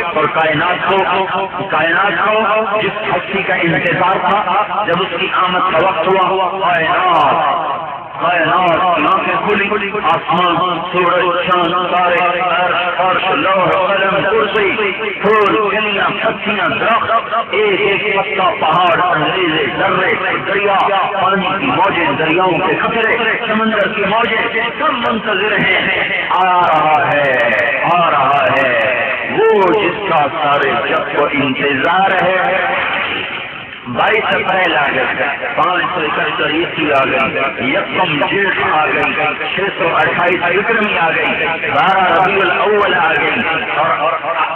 اور کائنات کو جس ہستی کا انتظار تھا، جب اس کی آمد کا وقت ہوا، کائنات کی آنکھیں کھلی، آسمان، سورج، چاند، تارے، عرش، لوح قلم، کرسی، پھول، کلیاں، پتیاں، درخت، ایک ایک پتا، پہاڑ، انگریزے، درے، دریا، پانی کی موجیں، دریاؤں کے قطرے، سمندر کی موجیں، سب منتظر ہیں، آ رہا ہے وہ جس کا سارے جگ کو انتظار ہے۔ 22 اپریل آ گئی، 571 عیسوی آ گئی، یکم جیٹھ آ گئی، 628 وکرمی آ گئی، 12 ربیع الاول آ گئی، اور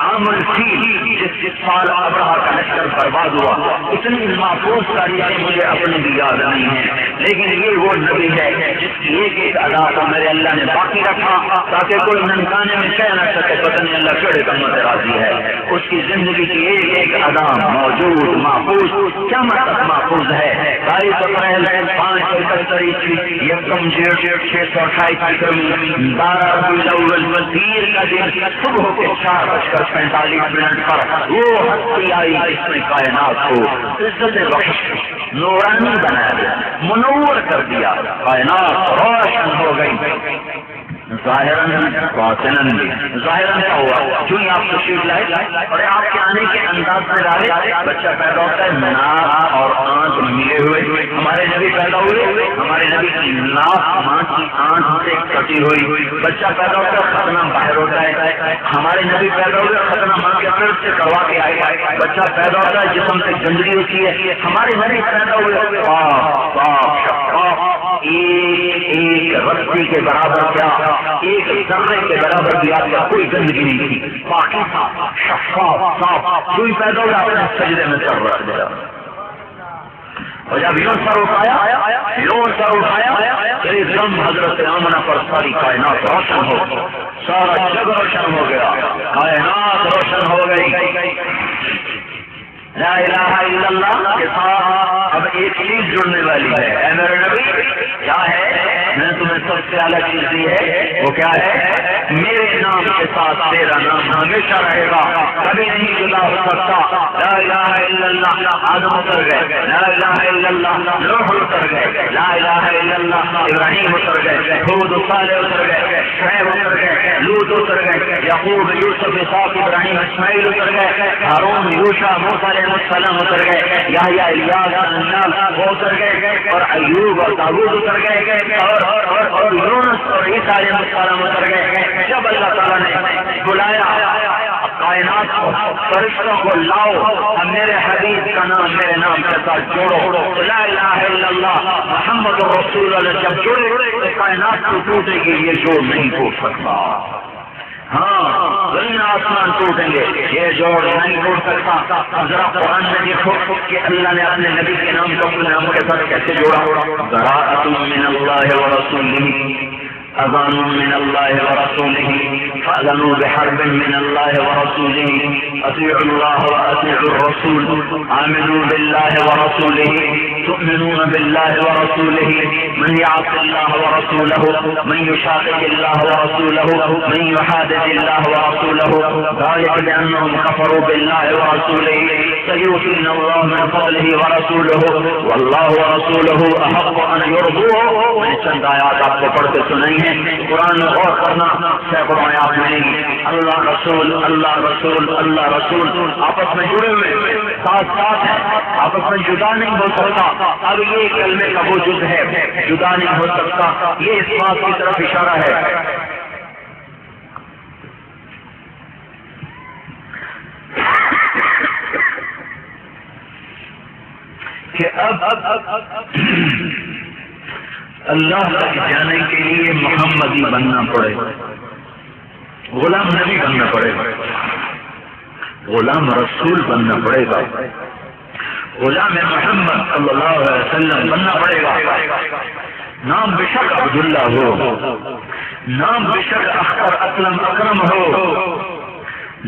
عام الفیل جس سال ابرہہ کا لشکر برباد ہوا۔ اتنی محفوظ تاریخیں مجھے اپنی بھی یاد نہیں ہے، لیکن یہ وہ نبی ہے جس کی ایک ایک ادا کو میرے اللہ نے باقی رکھا تاکہ کوئی ننکانے میں کہہ نہ سکے پتہ نہیں اللہ کیڑے کم سے راضی ہے۔ اس کی زندگی کی ایک ایک ادا موجود، محفوظ، قیامت تک محفوظ ہے۔ 22 اپریل 571 عیسوی، یکم جیٹھ 628 وکرمی، 12 ربیع الاول، پیر کا دن، صبح کے 4:45 پر وہ ہستی آئی جس نے کائنات کو عزت بخش، نورانی بنا دیا، منور کر دیا، کائنات روشن ہو گئی، ظاہراً باطناً بھی۔ ظاہراً کیا ہوا؟ جو ہی آپ تشریف لائے اور آپ کے آنے کے انداز میں ڈالے، بچہ پیدا ہوتا ہے، ناک اور آنکھ ملے ہوئے۔ ہمارے نبی پیدا ہوئے، ہمارے نبی کی ناک ماں کی آنکھ سے کٹی ہوئی، بچہ پیدا ہوتا ہے، ختنہ باہر ہوتا ہے۔ ہمارے نبی پیدا ہوئے، ختنہ ماں کے پیٹ سے کروا کے آئے، بچہ پیدا ہوتا ہے، جسم سے گندگی ہوتی ہے۔ ہمارے نبی پیدا ہوئے پاک پاک شفاف، ایک رسی کے برابر کیا، ایک ذرے کے برابر بھی آپ کا کوئی گندگی نہیں تھی، باقی تھا شفاف صاف، کوئی پیدا ہوا اپنے سجدے میں سر رکھ دیا، اور جب یوں سر اٹھایا ایک دم حضرت آمنہ پر ساری کائنات روشن ہو، سارا جگ روشن ہو گیا، کائنات روشن ہو گئی۔ لا الہ الا اللہ کے ساتھ اب ایک چیز جڑنے والی ہے، اے میرے نبی کیا ہے؟ میں نے تمہیں سب سے الگ چیز دی ہے، وہ کیا ہے؟ میرے نام کے ساتھ تیرا نام ہمیشہ رہے گا، کبھی نہیں جدا ہو سکتا۔ لا الہ الا اللہ، آدم اتر گئے، لا الہ الا اللہ نوح اتر گئے، لا الہ الا اللہ ابراہیم اتر گئے، ہود صالح اتر گئے، شعیب اتر گئے، لوط اتر گئے، یعقوب، یوسف، اسحاق، ابراہیم، اسماعیل اتر گئے، ہارون، یوشع، موسیٰ علیہ السلام اتر گئے، یحییٰ، الیاس، انیاس وہ اتر گئے، اور ایوب اور داؤد اتر گئے، اور یونس اور عیسیٰ علیہ السلام اتر گئے۔ جب اللہ تعالیٰ نے بلایا کائنات کو، فرشتوں کو لاؤ، اب میرے حبیب کا نام میرے نام کے ساتھ جوڑو، لا الہ الا اللہ محمد رسول اللہ جب جڑے تو کائنات کو ٹوٹے گی، یہ جوڑ نہیں ٹوٹ سکتا۔ ہاں زمین آسمان ٹوٹیں گے، یہ جوڑ نہیں ٹوٹ سکتا۔ ذرا قرآن میں دیکھو کہ اللہ نے اپنے نبی کے نام کو اپنے نام کے ساتھ کیسے جوڑا۔ براءۃ من اللہ ورسولہ، اذان من اللہ ورسولہ، فاذنوا بحرب من اللہ ورسولہ، اطیعوا اللہ واطیعوا الرسول، آمنوا باللہ ورسولہ، تؤمنون باللہ ورسولہ، من يعص اللہ ورسولہ، من يشاقق اللہ ورسولہ، من يحادث اللہ ورسولہ، ذلك بأنهم كفروا بالله ورسوله، سيؤتينا الله من فضله ورسوله، والله ورسوله أحق أن يرضوه۔ میں چند آیات آپ کو پڑھ کے سنائی ہیں، قرآن میں غور کرنا، سینکڑوں آیات ملیں گی، اللہ رسول اللہ رسول اللہ رسول آپس میں جڑے ہوئے، ساتھ ساتھ ہیں، آپس میں جدا نہیں ہو سکتا۔ اب یہ کلمے کا وجود ہے، جدا نہیں ہو سکتا، یہ اس بات کی طرف اشارہ ہے کہ اب اللہ تک جانے کے لیے محمدی بننا پڑے، غلام نبی بننا پڑے گا، غلام رسول بننا پڑے گا، غلام محمد صلی اللہ علیہ وسلم بننا پڑے گا۔ نام بے شک عبداللہ ہو، نام بے شک اختر اسلم اکرم ہو،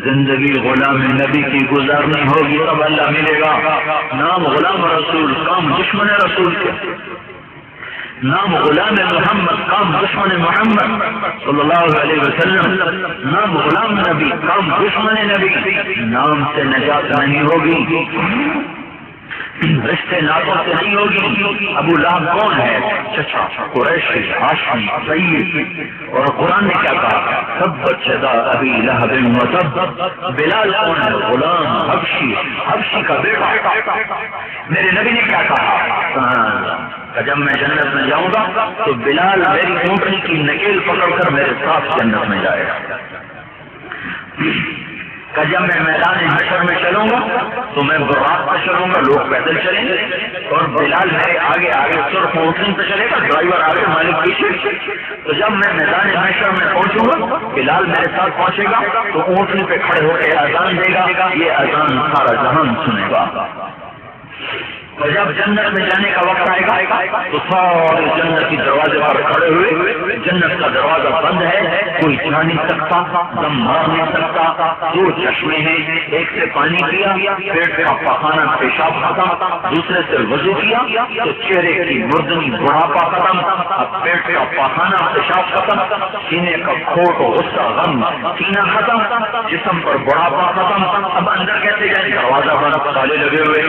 زندگی غلام نبی کی گزارنی ہوگی تب اللہ ملے گا۔ نام غلام رسول، کام دشمن رسول کے، نام غلام محمد کام دشمن محمد صلی اللہ علیہ وسلم، نام غلام نبی کام دشمن نبی، نام سے نجات نہیں ہوگی، رشتے ناطوں سے نہیں ہوگی۔ ابو لہب کون ہے؟ چچا قریشی ہاشمی سید، اور قرآن نے کیا کہا؟ تبت یدا ابی لہب وتب۔ بلال کون ہے؟ غلام حبشی، حبشی کا بیٹا۔ میرے نبی نے کیا کہا کہ جب میں جنت میں جاؤں گا تو بلال میری اونٹنی کی نکیل پکڑ کر میرے ساتھ جنت میں جائے گا، کہ جب میں میدان حشر میں چلوں گا تو میں براق پہ چلوں گا، لوگ پیدل چلیں گے، اور بلال میرے آگے آگے سرخ اونٹنی پہ چلے گا، ڈرائیور آگے مالک پیچھے۔ تو جب میں میدان حشر میں پہنچوں گا بلال میرے ساتھ پہنچے گا تو اونٹنی پہ کھڑے ہو کے اذان دے گا، یہ اذان سارا جہان سنے گا۔ اور جب جنت میں جانے کا وقت آئے گا تو سارے جنت کی دروازے پر کھڑے ہوئے، جنت کا دروازہ بند ہے، کوئی جا نہیں سکتا، دم مار نہیں سکتا۔ دو چشمے ہیں، ایک سے پانی پیا، پیٹ کا پخانا پیشاب ختم، دوسرے سے وضو کیا تو چہرے کی مردنی بڑھاپا ختم، اب پیٹ کا پخانا پیشاب ختم، سینے کا کھوٹ غصہ غم سینہ ختم، جسم پر بڑھاپا ختم۔ اب اندر کیسے جائیں؟ دروازہ بند، تالے لگے ہوئے،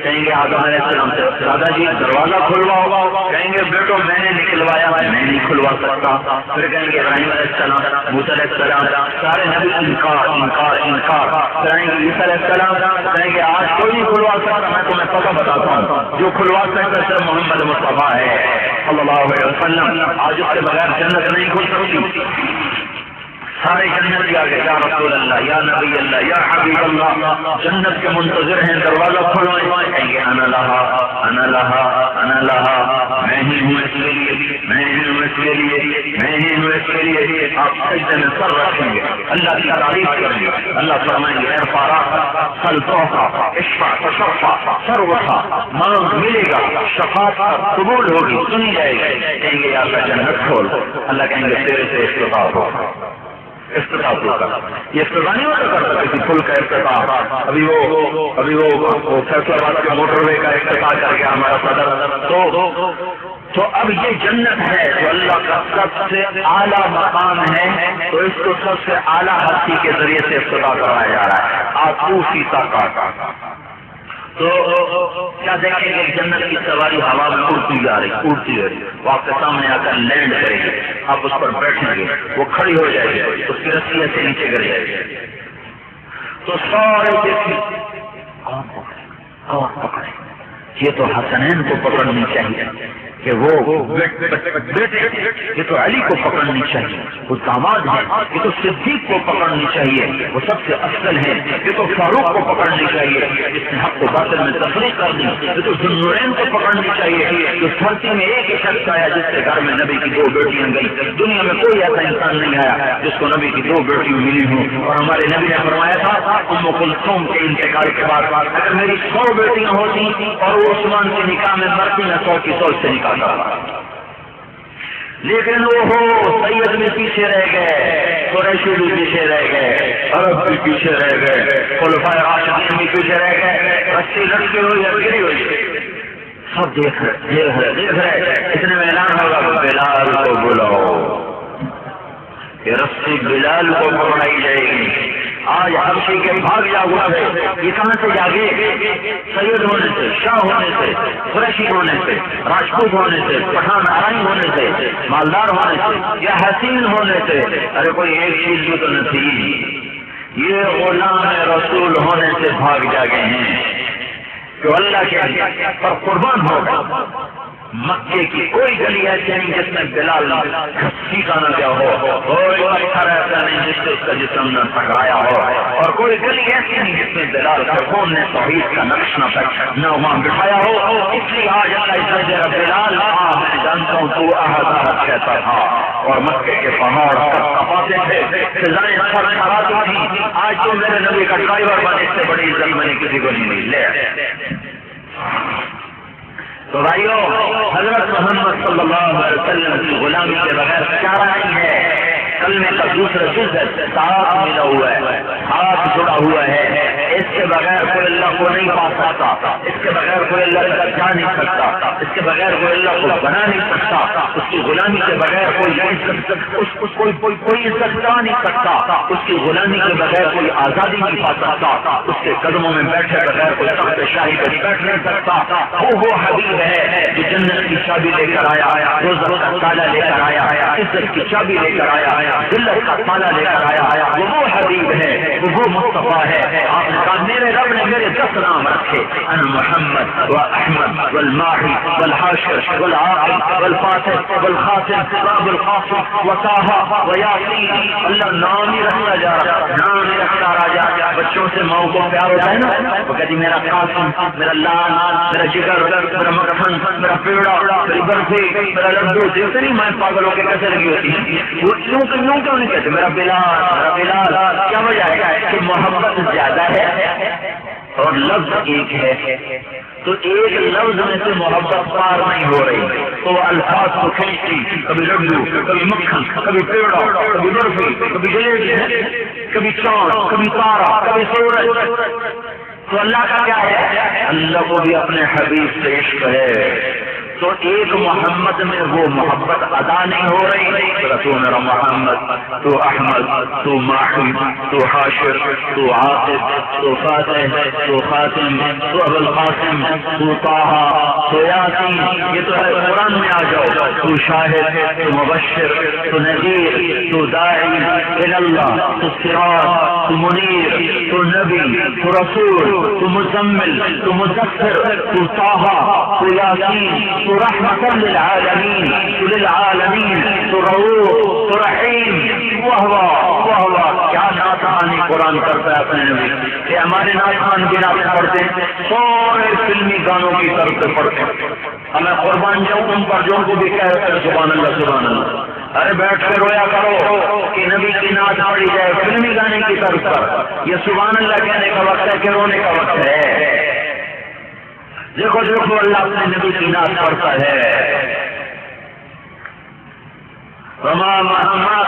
کہیں گے آدم علیہ السلام سے دادا جی دروازہ کھلواؤ، کہیں گے بیٹو میں نے نکلوایا، میں نہیں کھلوا سکتا۔ پھر کہیں گے ابراہیم علیہ السلام، موسیٰ علیہ السلام، سارے نبی انکار انکار انکار کریں گے۔ عیسیٰ علیہ السلام کہیں گے آج کوئی نہیں کھلوا سکتا، میں تمہیں پتہ بتاتا ہوں، جو کھلوا سکتا صرف محمد مصطفیٰ ہے صلی اللہ علیہ وسلم، آج اس کے بغیر جنت نہیں کھل سکتی۔ سارے جنت آ گئے، یا رسول اللہ، یا نبی اللہ، یا حبیب اللہ، جنت کے منتظر ہیں، دروازہ کھلوائیں، کہیں گے انا لہا انا لہا انا لہا، میں ہی ہوں اس کے لیے، میں ہی ہوں اس کے لیے، میں ہی ہوں اس کے لیے۔ آپ سجدے میں سر رکھیں گے، اللہ کی تعریف کریں گے، اللہ فرمائیں گے ارفع رأسک سل تعطى اشفع تشفع، سر اٹھا مانگ ملے گا، شفاعت قبول ہوگی، سنی جائے گی۔ کہیں گے یا اللہ جنت کھول، اللہ کہیں گے تیرے سے استطاعت ہوگا، افتتاح ہوگا۔ یہ افتتاح نہیں ہوتا کرتا کسی پل کا افتتاح، ابھی وہ فیصلہ باد کے موٹر وے کا افتتاح کر گیا ہمارا صدر۔ تو اب یہ جنت ہے جو اللہ کا سب سے اعلیٰ مقام ہے، تو اس کو سب سے اعلیٰ ہستی کے ذریعے سے افتتاح کرایا جا رہا ہے، آتوشی کا۔ تو کیا دیکھیں گے جنت کی سواری ہوا میں اڑتی جا رہی، اڑتی جا رہی، وہ آپ کے سامنے آ کر لینڈ کرے گی، آپ اس پر بیٹھیں گے، وہ کھڑی ہو جائے گی، اس کی رسی سے نیچے گر جائے گی، تو سارے کون پکڑے؟ یہ تو حسنین کو پکڑنی چاہیے کہ وہ بیٹے، یہ تو علی کو پکڑنی چاہیے، وہ داماد ہے، یہ تو صدیق کو پکڑنی چاہیے، وہ سب سے افضل ہے، یہ تو فاروق کو پکڑنی چاہیے، جس نے حق کو باطل میں تفریق کر دی، یہ تو ذوالنورین کو پکڑنی چاہیے، جو دھرتی میں ایک ہی شخص آیا جس کے گھر میں نبی کی 2 بیٹیاں گئی، دنیا میں کوئی ایسا انسان نہیں آیا جس کو نبی کی 2 بیٹیاں ملی ہوں۔ اور ہمارے نبی نے فرمایا تھا ام کلثوم کے انتقال کے بعد اگر میری 100 بیٹیاں ہوتی اور وہ عثمان کے نکاح میں مرتی، میں 100 کی 100 سے نکاح، لیکن وہ سید بھی پیچھے رہ گئے، قریشی بھی پیچھے رہ گئے، عرب بھی پیچھے رہ گئے، خلفائے راشدین بھی پیچھے رہ گئے، رسی لٹکی ہوئی ہے، گری ہوئی، سب دیکھ رہے۔ اتنے میں اعلان ہوگا بلال کو بلاؤ، کہ رسی بلال کو پکڑائی جائے گی۔ آج حبشی کے بھاگ جاگا ہے، یہ کہاں سے جاگے؟ سید ہونے سے، شاہ ہونے سے، قریشی ہونے سے، راجپوت ہونے سے، پٹھان آرائی ہونے سے، مالدار ہونے سے، یا حسین ہونے سے۔ ارے کوئی ایک چیز بھی تو نہیں، یہ غلام رسول ہونے سے بھاگ جاگے ہیں جو اللہ کے پر قربان ہوگا۔ مکے کی کوئی گلی ایسی نہیں جس میں بلال سیکھا نہ گیا ہو، کوئی پتھر ایسا نہیں جس سے اس کا جسم نہ ٹکرایا ہو، اور کوئی گلی ایسی نہیں جس میں بلال کے خون نے توحید کا نقش نہ وہاں بٹھایا ہو۔ اس لیے آج اللہ عز و جل بلال، میں جانتا ہوں تو احد کہتا تھا، اور مکے کے پہاڑ کپاتے تھے، فضائیں سر کھڑاتی تھی، آج تو میرے نبی کا ڈرائیور بنے، اس سے بڑی عزت میں نے کسی کو نہیں ملی۔ لے تو بھائیو، حضرت محمد صلی اللہ علیہ وسلم کی غلامی کے بغیر چارہ نہیں ہے۔ کلمے کا دوسرا جز ہے، ساتھ ملا ہوا ہے، ہاتھ جڑا ہوا ہے، اس کے بغیر کوئی اللہ کو نہیں پا سکتا، اس کے بغیر کوئی اللہ کا جا نہیں سکتا، اس کے بغیر کوئی اللہ کو بنا نہیں سکتا، اس کی غلامی کے بغیر کوئی عزت پا نہیں سکتا، اس کی غلامی کے بغیر کوئی آزادی نہیں پا سکتا، اس کے قدموں میں بیٹھے بغیر کوئی تخت شاہی پر بیٹھ نہیں سکتا۔ وہ حبیب ہے جو جنت کی چابی لے کر آیا، دوزخ کا تالا لے کر آیا، عزت کی چابی لے کر آیا، ذلت کا تالا لے کر آیا۔ وہ حبیب ہے، وہ مصطفیٰ ہے۔ آپ نے کہا میرے رب نے میرے 10 نام رکھے، انا محمد واحمد والماحی والحاشر والعاقب والفاتح والخاتم وابو القاسم وطہ ویاسین۔ اللہ نام ہی رکھتا جا رہا، نام ہی رکھتا راجا۔ بچوں سے ماؤں کو پیار ہوتا ہے نا، وہ کہتی میرا قاسم، میرا لال، میرا جگر، میرا مکھن، میرا پیڑا، میری برفی، میرا لڈو، دیکھتے نہیں میں پاگل ہو کے کیسے لگی ہوتی ہے۔ وہ کیوں نہیں کہتے میرا بلال، میرا بلال؟ کیا وجہ ہے کہ محبت زیادہ ہے اور لفظ ایک ہے، تو ایک لفظ میں سے محبت پار نہیں ہو رہی، تو الفاظ کو کھینچتی، کبھی لڈو، کبھی مکھن، کبھی پیڑا، کبھی برفی، کبھی جلیبی، کبھی چاند، کبھی تارا، کبھی سورج۔ تو اللہ کا کیا ہے؟ اللہ کو بھی اپنے حبیب سے عشق ہے، تو ایک محمد میں وہ محبت ادا نہیں ہو رہی۔ تو میرا محمد، تو احمد، تو ماحی، تو حاشر، تو عاقب، تو فاتح، تو خاتم، تو ابو القاسم، تو طہ، تو یاسین۔ یہ تو ہے قرآن میں آ جاؤ، تو شاہد، تو مبشر، تو نذیر، تو داعی اللہ، تو سراج، تو منیر، تو نبی، تو رسول، تو مزمل، تو مدثر، تو طہ، تو یاسین، تو رحمت للعالمین، تو للعالمین، تو رؤوف، تو رحیم۔ واہ کیا ناتخوانی قرآن کرتا ہے اپنے نبی کہ ہمارے ناتخوان بھی نعت پڑھتے ہیں، سارے فلمی گانوں کی طرف سے پڑھتے ہیں۔ ہمیں قربان جاؤں تم پر جو کو بھی کہہ رہے ہیں سبحان اللہ سبحان اللہ۔ ارے بیٹھ کے رویا کرو کہ نبی کی نعت پڑھی جائے فلمی گانے کی طرف پر، یہ سبحان اللہ کہنے کا وقت ہے کہ رونے کا وقت ہے؟ دیکھو اللہ اپنے نبی کی نعت پڑھتا ہے۔ وما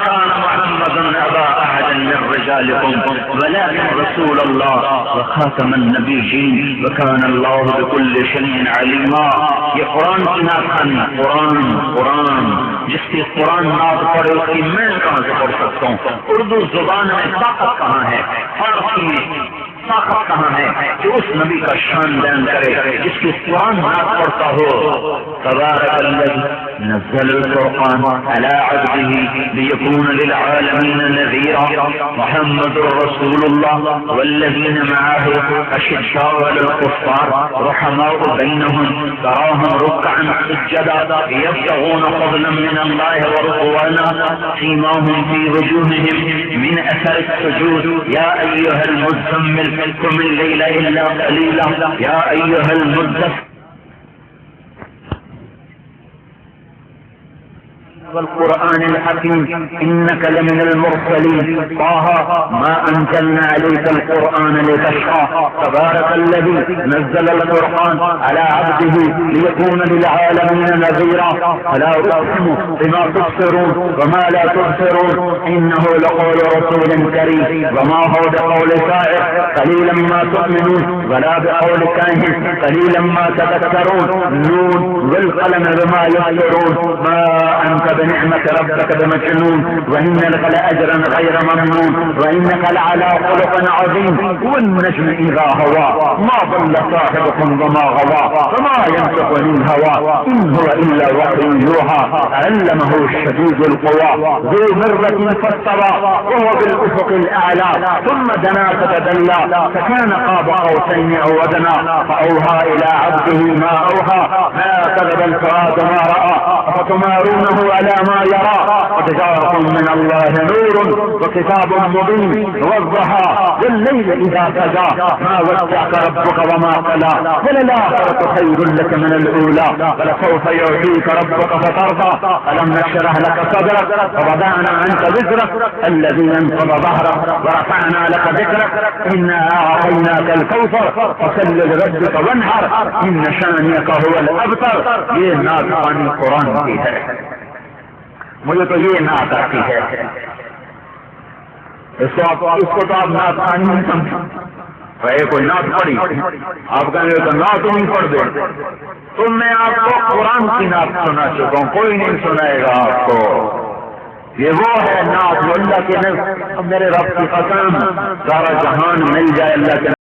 كان محمد أبا أحد من رجالكم ولكن رسول الله وخاتم النبيين وكان الله بكل شيء عليما۔ یہ قرآن کی نعت خانی، قرآن جس کی قرآن نعت پڑھے اس کی میں کہاں سے پڑھ سکتا ہوں؟ اردو زبان میں طاقت کہاں ہے، فارسی میں طاقت کہاں ہے کہ اس نبی کا شان بیان کرے جس کی قرآن نعت پڑھتا ہو۔ تبارک الذی نزل الفرقان على عبده ليكون للعالمين نذيرا محمد رسول الله والذين معه أشداء على الكفار رحماء بينهم تراهم ركعا سجدا يبتغون فضلا من الله ورضوانا سيماهم في وجوههم من أثر السجود يا أيها المزمل قم الليل إلا قليلا يا أيها المدثر والقرآن الحكيم إنك لمن المرسلين طه ما أنزلنا عليك القرآن لتشقى تبارك الذي نزل القرآن على عبده ليكون للعالمين نذيرا فلا أقسم بما تبصرون وما لا تبصرون إنه لقول رسول كريم وما هو بقول شاعر قليلا ما تؤمنون ولا بقول كاهن قليلا ما تذكرون نون والقلم بما يسطرون ما أنت بنعمة ربك بمجنون وإن لك لأجرا غير ممنون وإنك لعلى خلق عظيم والنجم إذا هوى ما ضل صاحبكم وما غوى وما ينطق عن الهوى إن هو إلا وحي يوحى علمه الشديد القوى ذو مرة فاستوى وهو بالأفق الأعلى ثم دنا فتدلى فكان قاب قوسين أو أدنى فأوحى إلى عبده ما أوحى ما كذب الفؤاد ما رأى أفتمارونه على ما يرى قد جاءكم من الله نور وكتاب مبين والضحى والليل إذا سجى ما ودعك ربك وما قلى وللآخرة خير لك من الأولى ولسوف يعطيك ربك فترضى ألم نشرح لك صدرك ووضعنا عنك وزرك الذي ينقض ظهرك ورفعنا لك ذكرك إنا أعطيناك الكوثر فصل لربك وانحر إن شانئك هو الأبتر۔ یہ ناطقانی قرآن کی ہے، مجھے تو یہ نعت آتی ہے، اس کو تو آپ ناطقانی نہیں سمجھیں، کوئی نعت پڑھی، آپ کہیں گے تو نعت نہیں پڑھ دے، تو میں آپ کو قرآن کی نعت سنا چکا ہوں، کوئی نہیں سنائے گا آپ کو۔ یہ وہ ہے نعت جو اللہ کے میرے رب کی قسم سارا جہان مل جائے اللہ کے